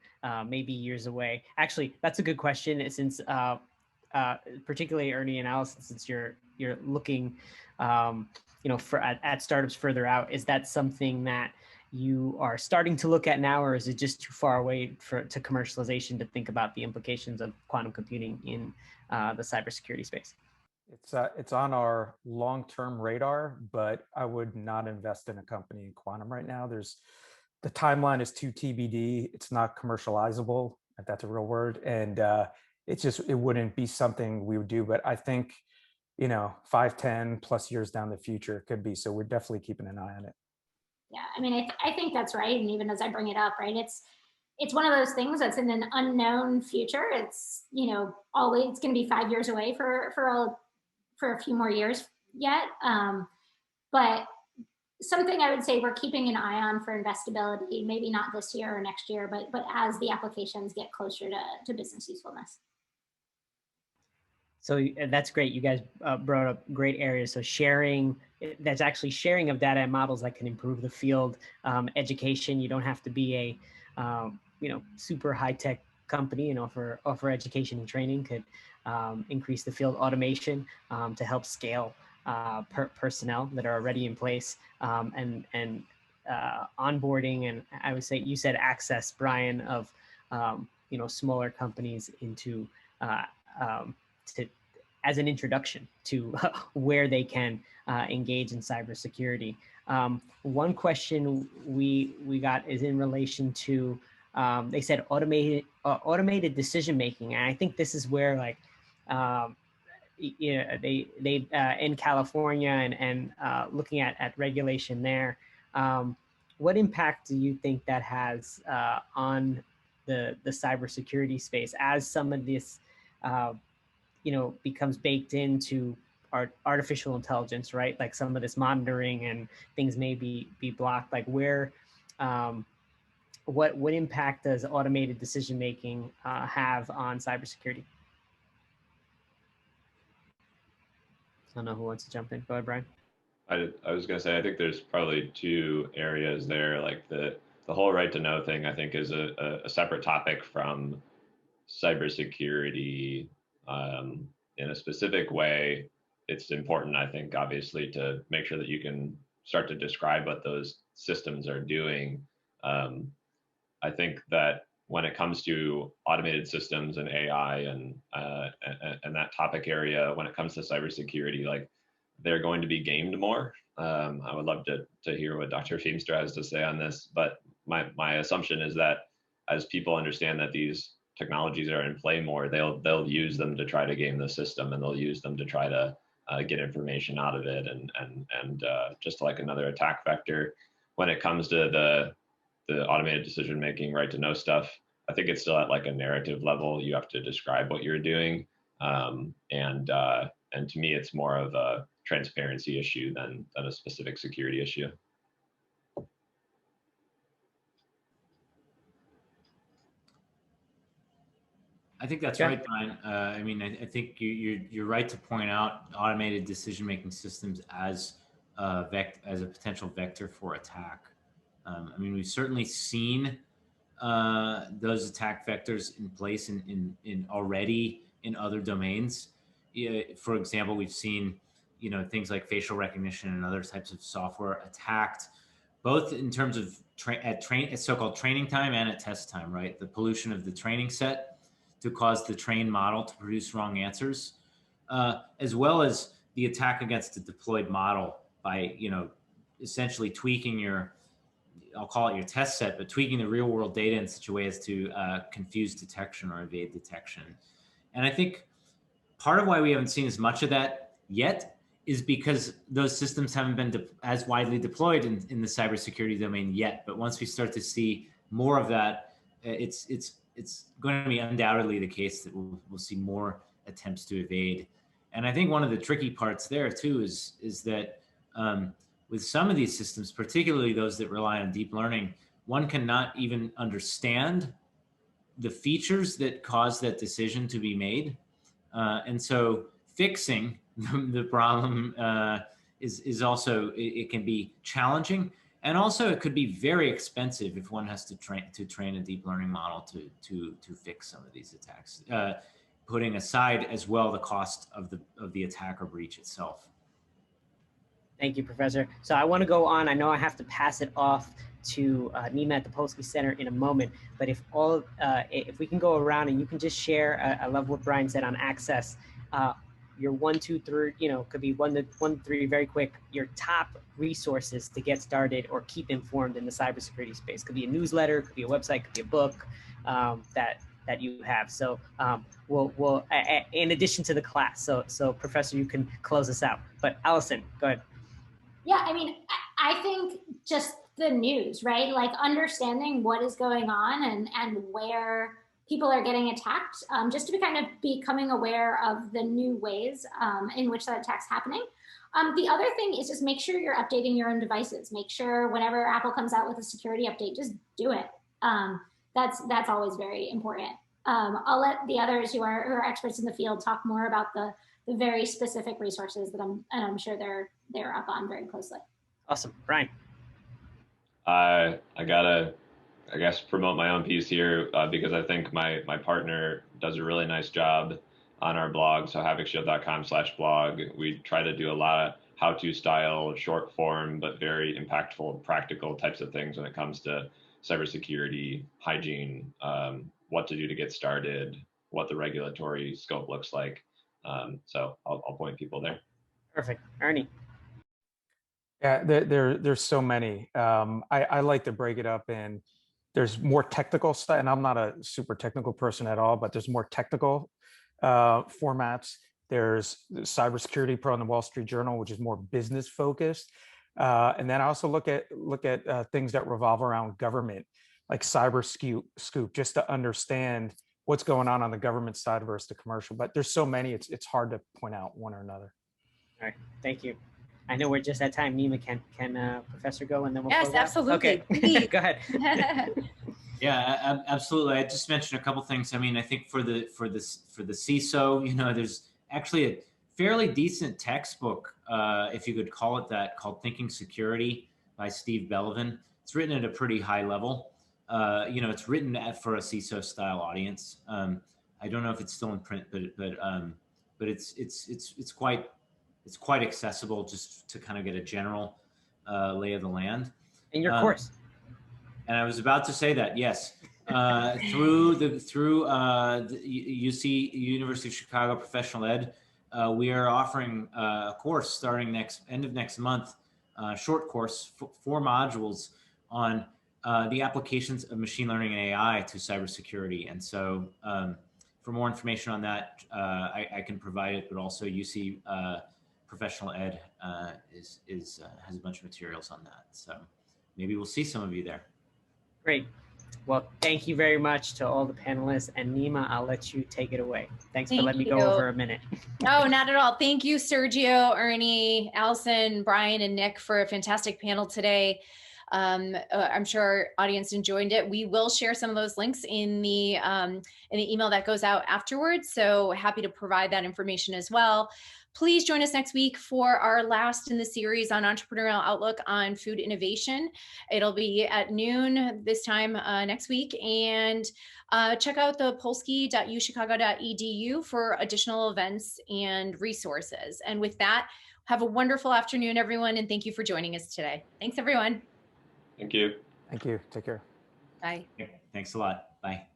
maybe years away. Actually, that's a good question since particularly Ernie and Allison, since you're looking at startups further out. Is that something that you are starting to look at now, or is it just too far away to commercialization to think about the implications of quantum computing in the cybersecurity space? It's on our long-term radar, but I would not invest in a company in quantum right now. The timeline is too TBD. It's not commercializable, if that's a real word, and it wouldn't be something we would do. But I think 5, 10 plus years down the future it could be. So we're definitely keeping an eye on it. Yeah, I mean, I think that's right. And even as I bring it up, right, it's one of those things that's in an unknown future. It's always it's going to be 5 years away for a few more years yet. But something I would say we're keeping an eye on for investability, maybe not this year or next year, but as the applications get closer to business usefulness. So that's great. You guys brought up great areas. So that's actually sharing of data and models that can improve the field. Education, you don't have to be a super high tech company and offer education and training. Could increase the field. Automation to help scale personnel that are already in place, and onboarding, and I would say you said access, Brian, of smaller companies into as an introduction to where they can engage in cybersecurity. One question we got is in relation to they said automated decision making, and I think this is where like they in California and looking at regulation there. What impact do you think that has on the cybersecurity space as some of this becomes baked into artificial intelligence, right? Like some of this monitoring and things may be blocked. Like where, what impact does automated decision making have on cybersecurity? I don't know who wants to jump in. Go ahead, Brian. I was going to say, I think there's probably two areas there. Like the whole right to know thing, I think is a separate topic from cybersecurity. In a specific way, it's important, I think, obviously, to make sure that you can start to describe what those systems are doing. I think that when it comes to automated systems and AI and that topic area, when it comes to cybersecurity, like they're going to be gamed more. I would love to hear what Dr. Feamster has to say on this, but my assumption is that as people understand that these technologies are in play more, they'll use them to try to game the system, and they'll use them to try to get information out of it, and just like another attack vector. When it comes to the automated decision making, right to know stuff, I think it's still at like a narrative level. You have to describe what you're doing, and to me, it's more of a transparency issue than a specific security issue. I think that's right, Brian. I mean, I think you're right to point out automated decision-making systems as a potential vector for attack. I mean, we've certainly seen those attack vectors in place in already in other domains. For example, we've seen things like facial recognition and other types of software attacked, both in terms of at so-called training time and at test time. Right, the pollution of the training set to cause the trained model to produce wrong answers, as well as the attack against the deployed model by, essentially tweaking I'll call it your test set, but tweaking the real world data in such a way as to confuse detection or evade detection. And I think part of why we haven't seen as much of that yet is because those systems haven't been as widely deployed in the cybersecurity domain yet. But once we start to see more of that, it's going to be undoubtedly the case that we'll see more attempts to evade. And I think one of the tricky parts there too is that with some of these systems, particularly those that rely on deep learning, one cannot even understand the features that cause that decision to be made. And so fixing the problem is also, it can be challenging. And also it could be very expensive if one has to train a deep learning model to fix some of these attacks, putting aside as well the cost of the attack or breach itself. Thank you, Professor. So I want to go on. I know I have to pass it off to Nima at the Polsky Center in a moment, but if we can go around and you can just share, I love what Brian said on access, your 1, 2, 3, could be 1 to 3 very quick, your top resources to get started or keep informed in the cybersecurity space. Could be a newsletter, could be a website, could be a book that you have. So we'll in addition to the class. So Professor, you can close us out. But Allison, go ahead. Yeah, I mean, I think just the news, right? Like understanding what is going on and where people are getting attacked, just to be kind of becoming aware of the new ways in which that attack's happening. The other thing is just make sure you're updating your own devices. Make sure whenever Apple comes out with a security update, just do it. That's always very important. I'll let the others who are experts in the field talk more about the very specific resources that I'm sure they're up on very closely. Awesome, Brian. I gotta, I guess, promote my own piece here because I think my partner does a really nice job on our blog. So havocshield.com/blog. We try to do a lot of how-to style, short form, but very impactful, practical types of things when it comes to cybersecurity, hygiene, what to do to get started, what the regulatory scope looks like. So I'll point people there. Perfect. Ernie. Yeah, there's so many. I like to break it up in, there's more technical stuff, and I'm not a super technical person at all, but there's more technical formats. There's Cybersecurity Pro in the Wall Street Journal, which is more business focused. And then I also look at things that revolve around government, like Cyber Scoop, just to understand what's going on the government side versus the commercial. But there's so many, it's hard to point out one or another. All right, thank you. I know we're just at time. Nima, can Professor go and then we'll Yes, close out? absolutely. Okay, go ahead. Yeah, absolutely. I just mentioned a couple things. I mean, I think for the CISO, there's actually a fairly decent textbook, if you could call it that, called Thinking Security by Steve Belvin. It's written at a pretty high level. It's written for a CISO style audience. I don't know if it's still in print, but it's quite accessible just to kind of get a general lay of the land. In your course. And I was about to say that, yes, through the UC University of Chicago Professional Ed, we are offering a course starting end of next month, short course, 4 modules on the applications of machine learning and AI to cybersecurity. And so for more information on that, I can provide it, but also UC Professional Ed has a bunch of materials on that. So maybe we'll see some of you there. Great. Well, thank you very much to all the panelists. And Nima, I'll let you take it away. Thanks for letting me go over a minute. Oh, not at all. Thank you, Sergio, Ernie, Allison, Brian, and Nick for a fantastic panel today. I'm sure our audience enjoyed it. We will share some of those links in the email that goes out afterwards. So happy to provide that information as well. Please join us next week for our last in the series on Entrepreneurial Outlook on food innovation. It'll be at noon this time next week. And check out the polsky.uchicago.edu for additional events and resources. And with that, have a wonderful afternoon, everyone. And thank you for joining us today. Thanks, everyone. Thank you. Thank you. Take care. Bye. Thanks a lot. Bye.